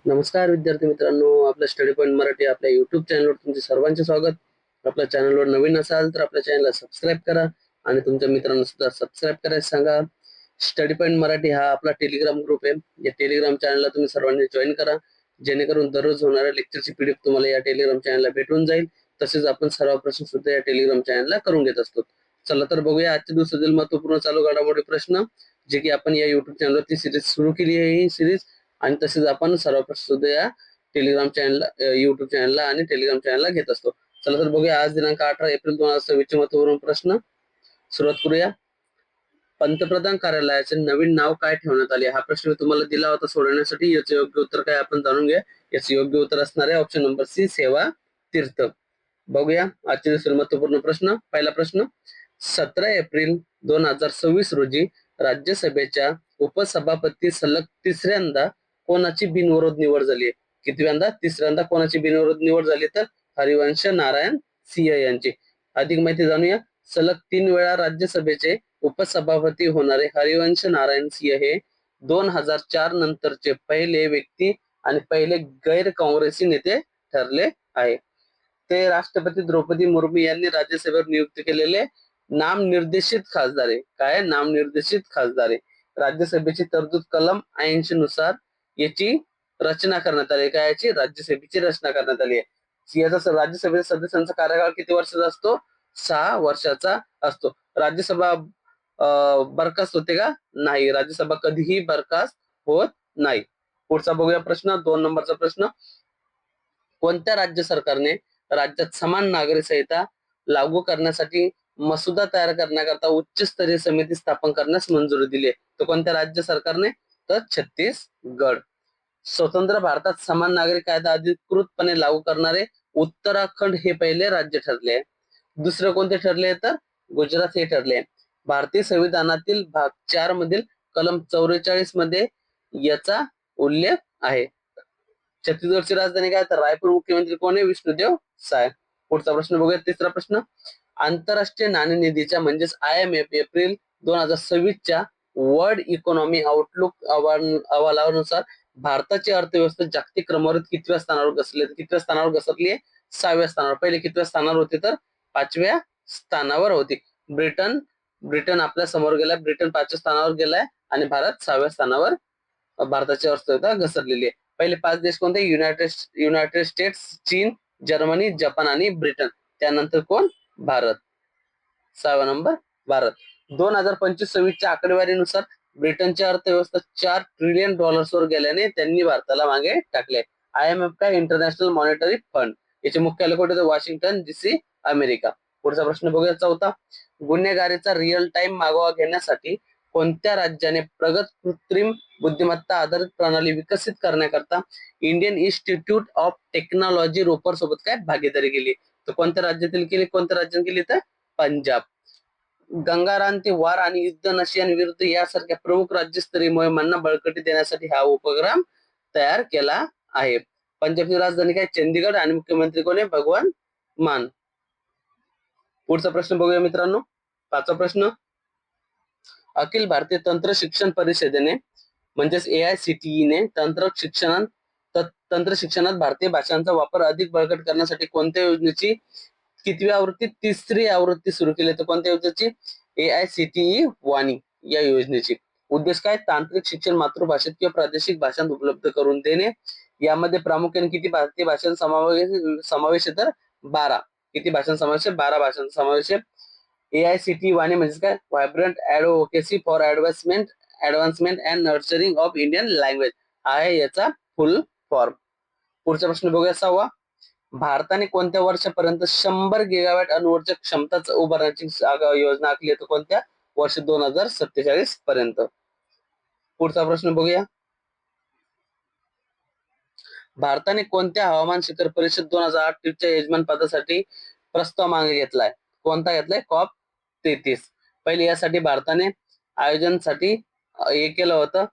नमस्कार विद्यार्थी मित्रांनो, आपल्या स्टडी पॉइंट मराठी आपल्या युट्यूब चॅनलवर तुमचे सर्वांचे स्वागत. आपल्या चॅनलवर नवीन असाल तर आपल्या चॅनलला सबस्क्राईब करा आणि तुमच्या मित्रांना सुद्धा सबस्क्राईब करायला सांगा. स्टडी पॉइंट मराठी हा आपला टेलिग्राम ग्रुप आहे. या टेलिग्राम चॅनलला तुम्ही सर्वांनी जॉईन करा, जेणेकरून दररोज होणाऱ्या लेक्चरची पीडीएफ तुम्हाला या टेलिग्राम चॅनलला भेटून जाईल. तसेच आपण सराव प्रश्न सुद्धा या टेलिग्राम चॅनलला करून घेत असतो. चला तर बघूया आजच्या दिवसातील महत्त्वपूर्ण चालू घडामोडी प्रश्न, जे की आपण या युट्यूब चॅनलवरती सिरीज सुरू केली आहे. ही सिरीज आणि तसेच आपण सर्व प्रश्न सुद्धा या टेलिग्राम चॅनलला, युट्यूब चॅनलला आणि टेलिग्राम चॅनलला घेत असतो. चला तर बघूया आज दिनांक 18 एप्रिल 2026 चे महत्त्वपूर्ण प्रश्न. सुरुवात करूया. पंतप्रधान कार्यालयाचे नवीन नाव काय ठेवण्यात आले? हा प्रश्न तुम्हाला दिला होता सोडवण्यासाठी. याचे योग्य उत्तर काय आपण जाणून घ्या. याचे योग्य उत्तर असणार आहे ऑप्शन नंबर सी, सेवा तीर्थ. बघूया आजचे दुसरे महत्त्वपूर्ण प्रश्न. पहिला प्रश्न, 17 एप्रिल 2026 रोजी राज्यसभेच्या उपसभापती सलग तिसऱ्यांदा कोणाची बिनविरोध निवड झाली? कितव्यांदा? तिसऱ्यांदा कोणाची बिनविरोध निवड झाली? तर हरिवंश नारायण सिंह यांची. अधिक माहिती जाणूया. सलग 3 वेळा राज्यसभेचे उपसभापती होणारे हरिवंश नारायण सिंह हे 2004 नंतरचे पहिले व्यक्ती आणि पहिले गैर काँग्रेसी नेते ठरले आहे. ते राष्ट्रपती द्रौपदी मुर्मू यांनी राज्यसभेवर नियुक्त केलेले नामनिर्देशित खासदार आहे. काय? नामनिर्देशित खासदार आहे. राज्यसभेची तरतूद कलम 80 नुसार याची रचना करण्यात आली. काय? याची राज्यसभेची रचना करण्यात आली आहे. याचा राज्यसभेच्या सदस्यांचा कार्यकाळ किती वर्षाचा असतो? 6 वर्षाचा असतो. राज्यसभा बरखास्त होते का? नाही. राज्यसभा कधीही बरखास्त होत नाही. पुढचा बघूया प्रश्न, 2 नंबरचा प्रश्न. कोणत्या राज्य सरकारने राज्यात समान नागरी संहिता लागू करण्यासाठी मसुदा तयार करण्याकरता उच्चस्तरीय समिती स्थापन करण्यास मंजुरी दिली आहे? तर कोणत्या राज्य सरकारने? तर छत्तीसगड. स्वतंत्र भारतात समान नागरी कायदा अधिकृतपणे लागू करणारे उत्तराखंड हे पहिले राज्य ठरले आहे. दुसरे कोणते ठरले? तर गुजरात हे ठरले. भारतीय संविधानातील भाग 4 मधील कलम 44 मध्ये याचा उल्लेख आहे. छत्तीसगडची राजधानी काय? तर रायपूर. मुख्यमंत्री कोण आहे? विष्णुदेव साय. पुढचा प्रश्न बघूया, तिसरा प्रश्न. आंतरराष्ट्रीय नाणेनिधीच्या म्हणजेच IMF एप्रिल 2026 च्या वर्ल्ड इकॉनॉमी आउटलुक अहवालानुसार भारताची अर्थव्यवस्था जागतिक क्रमवारीत कितव्या स्थानावर घसरली? कितव्या स्थानावर घसरली आहे? 6व्या स्थानावर. पहिले कितव्या स्थानावर होते? तर 5व्या स्थानावर होती. ब्रिटन आपल्या समोर गेलाय. ब्रिटन 5व्या स्थानावर गेलाय आणि भारत 6व्या स्थानावर भारताची अर्थव्यवस्था घसरलेली आहे. पहिले 5 देश कोणते? युनायटेड स्टेट्स, चीन, जर्मनी, जपान आणि ब्रिटन. त्यानंतर कोण? भारत. 6वा नंबर भारत. 2025-26 च्या आकडेवारीनुसार ब्रिटनची अर्थव्यवस्था $4 ट्रिलियन वर गेल्याने त्यांनी भारताला मागे टाकले. IMF काय? International monetary fund. याचे मुख्यालय कुठे? Washington DC, America. पुढचा प्रश्न बघूया, चौथा. गुन्हेगारीचा रिअल टाइम मागोवा घेण्यासाठी कोणत्या राज्याने प्रगत कृत्रिम बुद्धिमत्ता आधारित प्रणाली विकसित करण्याकरता Indian Institute of Technology Ropar सोबत काय भागीदारी केली? तर कोणत्या राज्यातील केली? कोणत्या राज्याने केली? तर पंजाब. गंगारान वार आणि युद्ध नशियांविरुद्ध यासारख्या प्रमुख राज्यस्तरीय मोहिमांना बळकटी देण्यासाठी हा उपक्रम तयार केला आहे. पंजाबची राजधानी काय? चंदीगड आणि मुख्यमंत्री कोण आहे? भगवंत मान. पुढचा प्रश्न बघूया मित्रांनो, 5वा प्रश्न. अखिल भारतीय तंत्र शिक्षण परिषदेने म्हणजेच AICTE ने तंत्र शिक्षणात भारतीय भाषांचा वापर अधिक बळकट करण्यासाठी कोणत्या योजनेची कितवी आवृत्ती? 3री आवृत्ती सुरू केली? तर कोणत्या योजनेची? AICTE वाणी या योजनेची. उद्देश काय? तांत्रिक शिक्षण मातृभाषेत किंवा प्रादेशिक भाषांत उपलब्ध करून देणे. यामध्ये प्रामुख्याने किती भारतीय भाषांचा समावेश आहे? तर 12. किती भाषांचा समावेश आहे? 12 भाषांचा समावेश आहे. AICTE वाणी म्हणजे काय? Vibrant advocacy for advancement and nurturing of Indian language आहे याचा फुल फॉर्म. पुढचा प्रश्न बघूया, 6वा. भारताने कोणत्या वर्षापर्यंत 100 गिगावॅट अणुऊर्जा क्षमता उभारण्याची योजना आखली? तर कोणत्या? वर्ष 2047 पर्यंत. पुढचा प्रश्न बघूया. भारताने कोणत्या हवामान शिखर परिषद 2028 च्या यजमान पदासाठी प्रस्ताव मागे घेतलाय? कोणता घेतलाय? COP33. पहिले यासाठी भारताने आयोजनासाठी हे केलं होतं,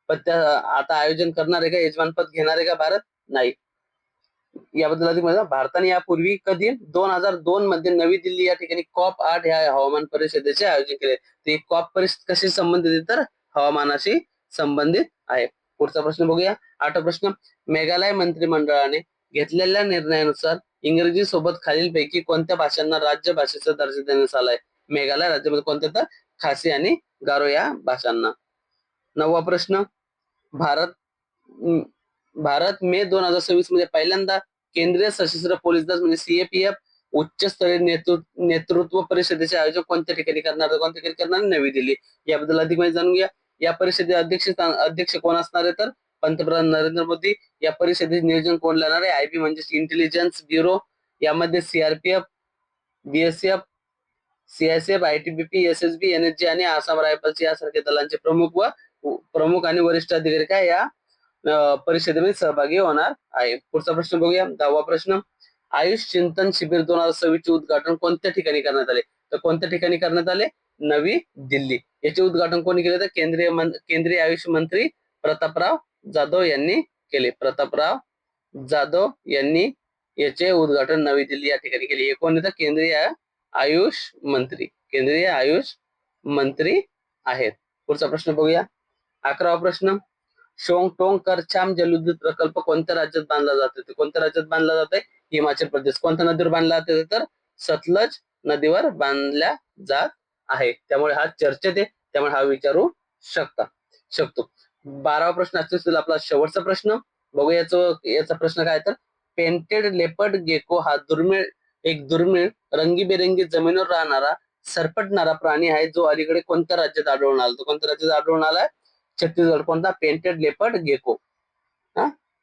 पण आता आयोजन करणार आहे का? यजमानपद घेणार आहे का भारत? नाही. याबद्दल अधिक माहिती. भारताने यापूर्वी कधी? 2002 मध्ये नवी दिल्ली या ठिकाणी COP8 ह्या हवामान परिषदेचे आयोजन केले. ते COP परिषद कशी संबंधित? तर हवामानाशी संबंधित आहे. पुढचा प्रश्न बघूया. 8वा प्रश्न, मेघालय मंत्रिमंडळाने घेतलेल्या निर्णयानुसार इंग्रजी सोबत खालीलपैकी कोणत्या भाषांना राज्य भाषेचा दर्जा देण्यात आलाय? मेघालय राज्यामध्ये कोणत्या? तर खासी आणि गारो या भाषांना. 9वा प्रश्न, भारत भारत मे 2026 मध्ये पहिल्यांदा केंद्रीय सशस्त्र पोलीस दल म्हणजे सीएपीएफ उच्चस्तरीय नेतृत्व परिषदेचे आयोजन कोणत्या ठिकाणी करणार? नवी दिल्ली. याबद्दल अधिक माहिती जाणून घ्या. या परिषदेचे अध्यक्ष कोण असणार आहे? तर पंतप्रधान नरेंद्र मोदी. या परिषदेचे नियोजन कोण लावणार आहे? आयबी म्हणजे इंटेलिजन्स ब्युरो. यामध्ये CRPF, BSF, CISF, ITBP, SSB, NSG आणि आसाम रायफल्स यासारख्या दलांचे प्रमुख आणि वरिष्ठ अधिकारी काय या परिषदेमध्ये सहभागी होणार आहे. पुढचा प्रश्न बघूया. 10वा प्रश्न, आयुष चिंतन शिबिर 2026 चे उद्घाटन कोणत्या ठिकाणी करण्यात आले? तर कोणत्या ठिकाणी करण्यात आले? नवी दिल्ली. याचे उद्घाटन कोणी केले? तर केंद्रीय आयुष मंत्री प्रतापराव जाधव यांनी केले. प्रतापराव जाधव यांनी याचे उद्घाटन नवी दिल्ली या ठिकाणी केले. हे कोण? तर केंद्रीय आयुष मंत्री आहेत. पुढचा प्रश्न बघूया. 11वा प्रश्न, शोंगटोंग करछाम जलविद्युत प्रकल्प कोणत्या राज्यात बांधला जातो? कोणत्या राज्यात बांधला जातोय? हिमाचल प्रदेश. कोणत्या नदीवर बांधला जाते? तर सतलज नदीवर बांधल्या जात आहे. त्यामुळे हा चर्चेत आहे, त्यामुळे हा विचारू शकतो. 12वा प्रश्न असतील आपला शेवटचा प्रश्न बघूया. याचा प्रश्न काय? तर पेंटेड लेपर्ड गेको हा दुर्मिळ रंगीबेरंगी जमिनीवर राहणारा सरपटणारा प्राणी आहे, जो अलीकडे कोणत्या राज्यात आढळून आला? तो कोणत्या राज्यात आढळून आलाय? छत्तीसगड. कोणता? पेंटेड लेपर्ड गेको.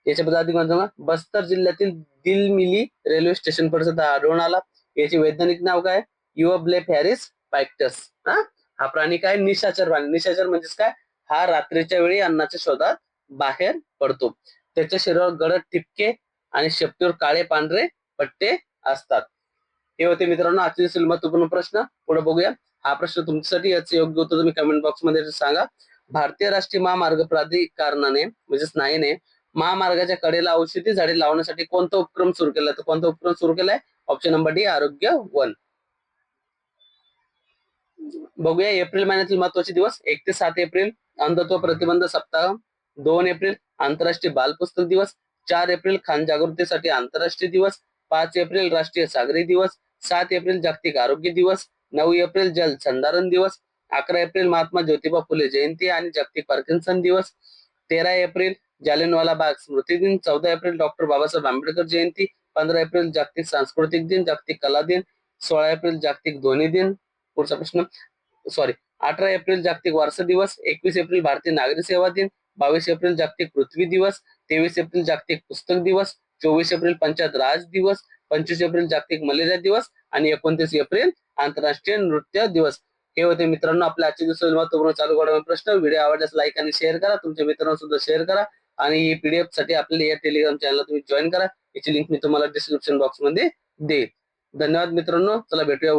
याच्याबद्दल अधिक माहिती, बस्तर जिल्ह्यातील दिलमिली रेल्वे स्टेशन परिसरात आढळून आला. याचे वैज्ञानिक नाव काय? युअब्लेफ हॅरिस पायक्टस. हा प्राणी काय? निशाचर प्राणी. निशाचर म्हणजेच काय? हा रात्रीच्या वेळी अन्नाच्या शोधात बाहेर पडतो. त्याच्या शरीरावर गडद ठिपके आणि शेपटीवर काळे पांढरे पट्टे असतात. हे होते मित्रांनो आजचे महत्वपूर्ण प्रश्न. पुढे बघूया. हा प्रश्न तुमच्यासाठी याचे योग्य उत्तर तुम्ही कमेंट बॉक्स मध्ये सांगा. भारतीय राष्ट्रीय महामार्ग प्राधिकरणाने म्हणजेच नाईने महामार्गाच्या कडेला औषधी झाडे लावण्यासाठी कोणता उपक्रम सुरू केलाय? तर कोणता उपक्रम सुरू केलाय? ऑप्शन नंबर डी, आरोग्य वन. बघूया. एप्रिल महिन्यातील महत्वाचे दिवस. 1 ते 7 एप्रिल अंधत्व प्रतिबंध सप्ताह. 2 एप्रिल आंतरराष्ट्रीय बाल पुस्तक दिवस. 4 एप्रिल खान जागृतीसाठी आंतरराष्ट्रीय दिवस. 5 एप्रिल राष्ट्रीय सागरी दिवस. 7 एप्रिल जागतिक आरोग्य दिवस. 9 एप्रिल जल संधारण दिवस. 11 एप्रिल महात्मा ज्योतिबा फुले जयंती आणि जागतिक पार्किन्सन दिवस. 13 एप्रिल जालियनवाला बाग स्मृती दिन. 14 एप्रिल डॉक्टर बाबासाहेब आंबेडकर जयंती. 15 एप्रिल जागतिक सांस्कृतिक दिन, जागतिक कला दिन. 16 एप्रिल जागतिक ध्वनी दिन. पुढचा प्रश्न 18 एप्रिल जागतिक वारसा दिवस. 21 एप्रिल भारतीय नागरी सेवा दिन. 22 एप्रिल जागतिक पृथ्वी दिवस. 23 एप्रिल जागतिक पुस्तक दिवस. 24 एप्रिल पंचायत राज दिवस. 25 एप्रिल जागतिक मलेरिया दिवस आणि 29 एप्रिल आंतरराष्ट्रीय नृत्य दिवस. हे होते मित्रांनो आपल्या आजच्या दिवसातील महत्वपूर्ण चालू घडामोडी प्रश्न. व्हिडिओ आवडल्यास लाईक आणि शेअर करा. तुमच्या मित्रांना सुद्धा शेअर करा आणि ही पीडीएफ साठी आपल्याला या टेलिग्राम चॅनलला तुम्ही जॉईन करा. याची लिंक मी तुम्हाला डिस्क्रिप्शन बॉक्स मध्ये देईल. धन्यवाद मित्रांनो. चला भेटूया.